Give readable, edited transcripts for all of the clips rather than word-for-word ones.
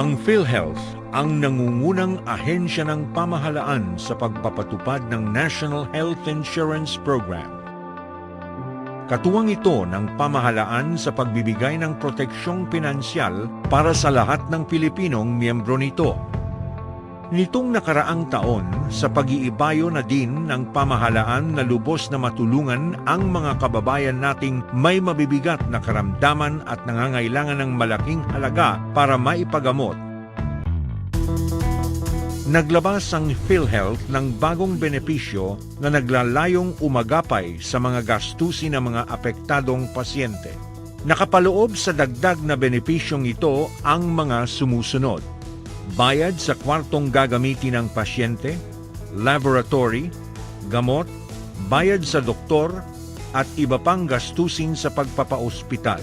Ang PhilHealth ang nangungunang ahensya ng pamahalaan sa pagpapatupad ng National Health Insurance Program. Katuwang ito ng pamahalaan sa pagbibigay ng proteksyong pinansyal para sa lahat ng Pilipinong miyembro nito. Nitong nakaraang taon, sa pag-iibayo na din ng pamahalaan na lubos na matulungan ang mga kababayan nating may mabibigat na karamdaman at nangangailangan ng malaking halaga para maipagamot. Naglabas ang PhilHealth ng bagong benepisyo na naglalayong umagapay sa mga gastusin ng mga apektadong pasyente. Nakapaloob sa dagdag na benepisyong ito ang mga sumusunod: bayad sa kwartong gagamitin ng pasyente, laboratory, gamot, bayad sa doktor, at iba pang gastusin sa pagpapaospital.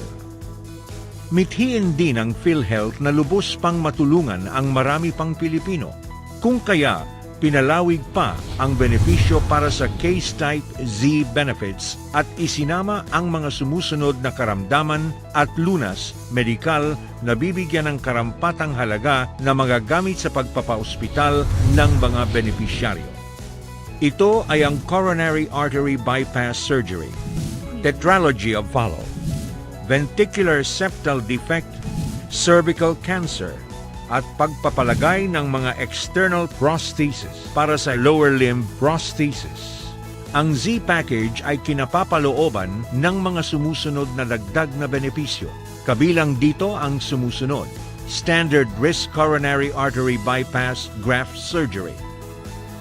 Mithiin din ng PhilHealth na lubos pang matulungan ang marami pang Pilipino. Kung kaya, pinalawig pa ang benepisyo para sa Case Type Z benefits at isinama ang mga sumusunod na karamdaman at lunas medikal na bibigyan ng karampatang halaga na magagamit sa pagpapaospital ng mga benepisyaryo. Ito ay ang coronary artery bypass surgery, tetralogy of Fallot, ventricular septal defect, cervical cancer, at pagpapalagay ng mga external prosthesis para sa lower limb prosthesis. Ang Z-Package ay kinapapalooban ng mga sumusunod na dagdag na benepisyo. Kabilang dito ang sumusunod: standard risk coronary artery bypass graft surgery,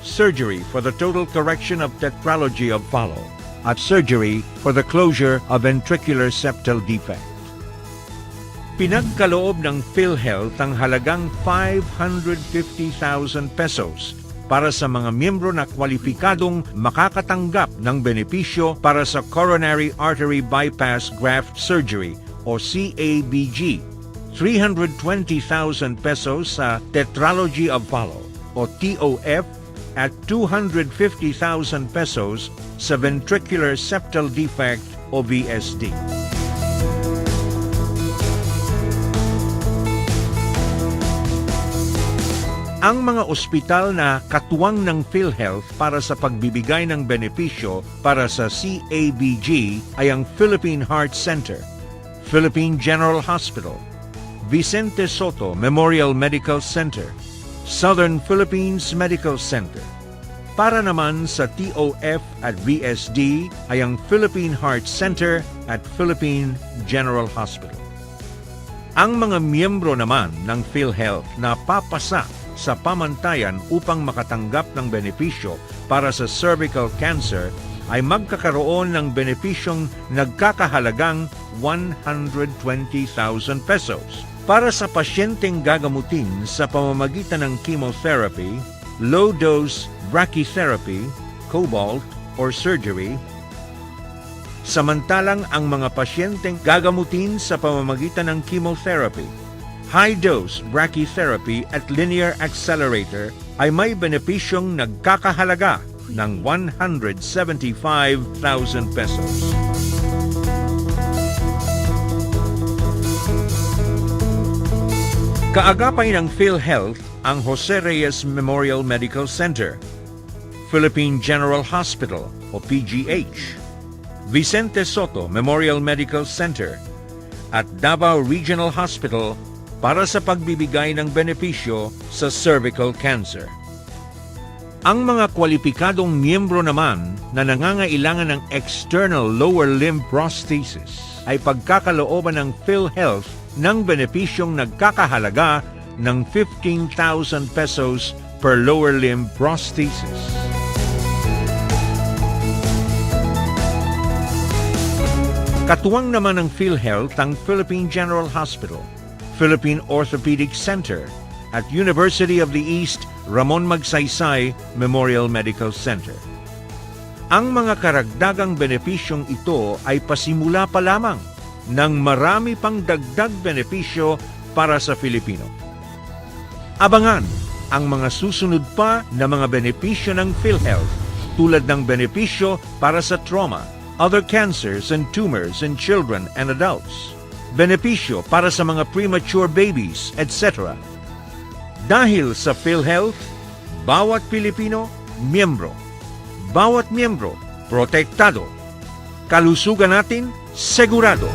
surgery for the total correction of tetralogy of Fallot, at surgery for the closure of ventricular septal defect. Pinagkaloob ng PhilHealth ang halagang 550,000 pesos para sa mga miyembro na kwalipikadong makakatanggap ng benepisyo para sa coronary artery bypass graft surgery o CABG, 320,000 pesos sa tetralogy of Fallot o TOF, at 250,000 pesos sa ventricular septal defect o VSD. Ang mga ospital na katuwang ng PhilHealth para sa pagbibigay ng benepisyo para sa CABG ay ang Philippine Heart Center, Philippine General Hospital, Vicente Soto Memorial Medical Center, Southern Philippines Medical Center. Para naman sa TOF at VSD ay ang Philippine Heart Center at Philippine General Hospital. Ang mga miyembro naman ng PhilHealth na papasa sa pamantayan upang makatanggap ng benepisyo para sa cervical cancer ay magkakaroon ng benepisyong nagkakahalagang 120,000 pesos. Para sa pasyenteng gagamutin sa pamamagitan ng chemotherapy, low-dose brachytherapy, cobalt, or surgery, samantalang ang mga pasyenteng gagamutin sa pamamagitan ng chemotherapy, high-dose brachytherapy at linear accelerator ay may benepisyong nagkakahalaga ng 175,000 pesos. Kaagapay ng PhilHealth ang Jose Reyes Memorial Medical Center, Philippine General Hospital o PGH, Vicente Soto Memorial Medical Center, at Davao Regional Hospital para sa pagbibigay ng benepisyo sa cervical cancer. Ang mga kwalipikadong miyembro naman na nangangailangan ng external lower limb prosthesis ay pagkakalooban ng PhilHealth ng benepisyong nagkakahalaga ng 15,000 pesos per lower limb prosthesis. Katuwang naman ng PhilHealth ang Philippine General Hospital, Philippine Orthopedic Center, at University of the East Ramon Magsaysay Memorial Medical Center. Ang mga karagdagang benepisyong ito ay pasimula pa lamang ng marami pang dagdag benepisyo para sa Filipino. Abangan ang mga susunod pa na mga benepisyo ng PhilHealth tulad ng benepisyo para sa trauma, other cancers and tumors in children and adults, benepisyo para sa mga premature babies, etc., Dahil sa PhilHealth, bawat Pilipino, miyembro. Bawat miyembro, protektado. Kalusugan natin, segurado.